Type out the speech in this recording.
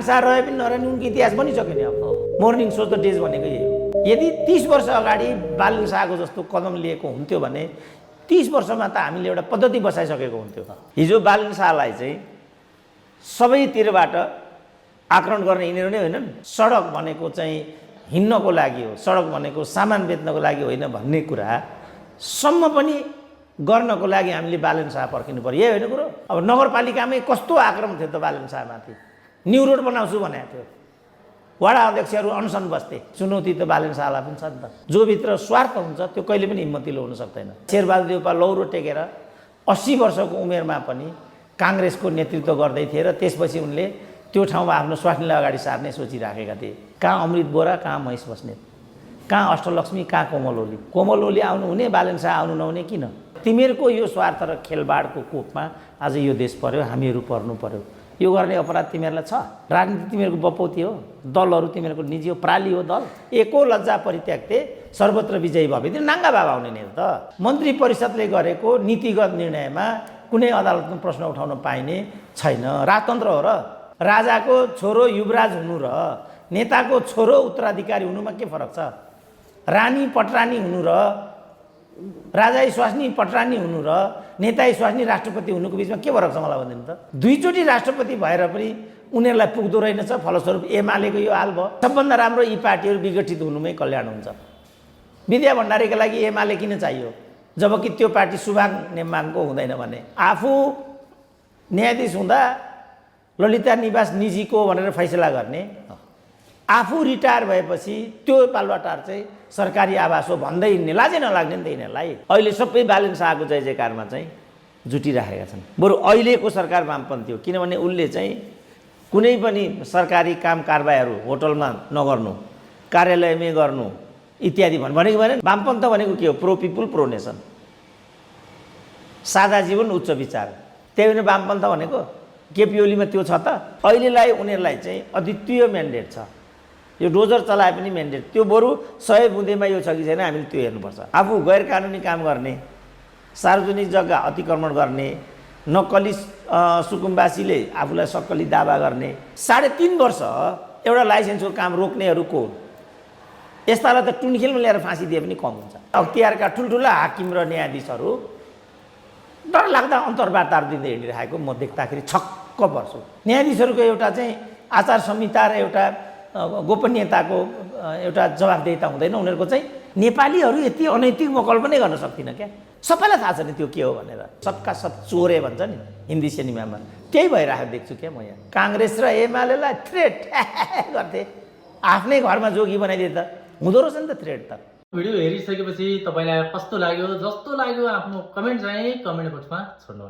शाह रहे पनि नरहे पनि उनको इतिहास बनिसक्यो नि। अब मोर्निङ सो द डेज भनेको यही हो। यदि 30 वर्ष अगाडि बालन शाहको जस्तो कदम लिएको हुन्थ्यो भने 30 वर्षमा त हामीले एउटा पद्धति बसाइसकेको हुन्थ्यो। हिजो बालन शाहलाई चाहिँ सबैतिरबाट आक्रमण गर्ने यिनीहरू नै होइनन्। सडक भनेको चाहिँ हिँड्नको लागि हो, सडक भनेको सामान बेच्नको लागि होइन भन्ने कुरा सम्म पनि गर्नको लागि हामीले बालन शाह पर्खिनु पर्यो। यही होइन कुरो। अब नगरपालिकामै कस्तो आक्रमण थियो त बालन शाहमाथि। न्यू रोड बनाउँछु भनेको थियो, वडा अध्यक्षहरू अनसन बस्थे। चुनौती त बालन शाहलाई पनि छ नि त। जो भित्र स्वार्थ हुन्छ त्यो कहिले पनि हिम्मतिलो हुन सक्दैन। शेरबहादुर देउपा लौरो टेकेर 80 वर्षको उमेरमा पनि काङ्ग्रेसको नेतृत्व गर्दै थिए र त्यसपछि उनले त्यो ठाउँमा आफ्नो स्वास्नीलाई अगाडि सार्ने सोचिराखेका थिए। कहाँ अमृत बोरा, कहाँ महेश बस्नेत, कहाँ अष्टलक्ष्मी, कहाँ कोमल ओली। कोमल ओली आउनु हुने, बालन शाह आउनु नहुने किन? तिमीहरूको यो स्वार्थ र खेलबाडको कोपमा आज यो देश पर्यो, हामीहरू पर्नु पर्यो। यो गर्ने अपराध तिमीहरूलाई छ। राजनीति तिमीहरूको बपौती हो, दलहरू तिमीहरूको निजी हो, प्राली हो दल। एको लज्जा परित्यागते सर्वत्र विजयी भए त्यो नाङ्गा बाबा आउने नि त। मन्त्री परिषदले गरेको नीतिगत निर्णयमा कुनै अदालतमा प्रश्न उठाउन पाइने छैन। राजतन्त्र हो र। राजाको छोरो युवराज हुनु र नेताको छोरो उत्तराधिकारी हुनुमा के फरक छ? रानी पटरानी हुनु र राजाई स्वास्नी पटरानी हुनु र नेताई स्वास्नी राष्ट्रपति हुनुको बिचमा के फरक छ मलाई भनिदिनु त। दुईचोटि राष्ट्रपति भएर पनि उनीहरूलाई पुग्दो रहेनछ। फलस्वरूप एमालेको यो हाल भयो। सबभन्दा राम्रो यी पार्टीहरू विघटित हुनुमै कल्याण हुन्छ। विद्या भण्डारीका लागि एमाले किन चाहियो जबकि त्यो पार्टी सुभाङ नेम्बाङको हुँदैन भने? आफू न्यायाधीश हुँदा ललिता निवास निजीको भनेर फैसला गर्ने, आफू रिटायर भएपछि त्यो पालुवाटार चाहिँ सरकारी आवास हो भन्दै हिँड्ने लाजै नलाग्ने नि त यिनीहरूलाई। अहिले सबै बालन शाहको जय जयकारमा चाहिँ जुटिराखेका छन्। बरु अहिलेको सरकार वामपन्थी हो, किनभने उसले चाहिँ कुनै पनि सरकारी काम कारबाहीहरू होटलमा नगर्नु, कार्यालयमै गर्नु इत्यादि भनेको भने वामपन्थ भनेको के हो? प्रो पिपुल प्रो नेसन, सादा जीवन उच्च विचार। त्यही भने वामपन्थ भनेको। केपी ओलीमा त्यो छ त? अहिलेलाई उनीहरूलाई चाहिँ अद्वितीय म्यान्डेट छ। यो डोजर चलाए पनि म्यान्डेट त्यो बरु 100 बुँदेमा यो छ कि छैन हामीले त्यो हेर्नुपर्छ। आफू गैर कानुनी काम गर्ने, सार्वजनिक जग्गा अतिक्रमण गर्ने, नक्कली सुकुम्बासीले आफूलाई सक्कली दावा गर्ने, 3.5 वर्ष एउटा लाइसेन्सको काम रोक्नेहरू को? यस्तालाई त टुनखेलमा ल्याएर फाँसी दिए पनि कम हुन्छ। अख्तियारका ठुल्ठुला हाकिम र न्यायाधीशहरू डरलाग्दा अन्तर्वार्ताहरू दिँदै हिँडिरहेको म देख्दाखेरि छक्क पर्छु। न्यायाधीशहरूको एउटा चाहिँ आचार संहिता र एउटा गोपनीयताको एउटा जवाबदेहिता हुँदैन। उनीहरूको चाहिँ नेपालीहरू यति अनैतिक म कल्पनै गर्न सक्दिनँ क्या। सबैलाई थाहा छ नि त्यो के हो भनेर। सबका सब चोरे भन्छ नि हिन्दी सिनेमामा, त्यही भइरहेको देख्छु क्या म यहाँ। काङ्ग्रेस र एमालेलाई थ्रेट गर्थे, आफ्नै घरमा जोगी बनाइदिए त हुँदो रहेछ नि त थ्रेट त। भिडियो हेरिसकेपछि तपाईँलाई कस्तो लाग्यो, जस्तो लाग्यो आफ्नो कमेन्ट चाहिँ कमेन्ट बक्समा छोड्नुहोला।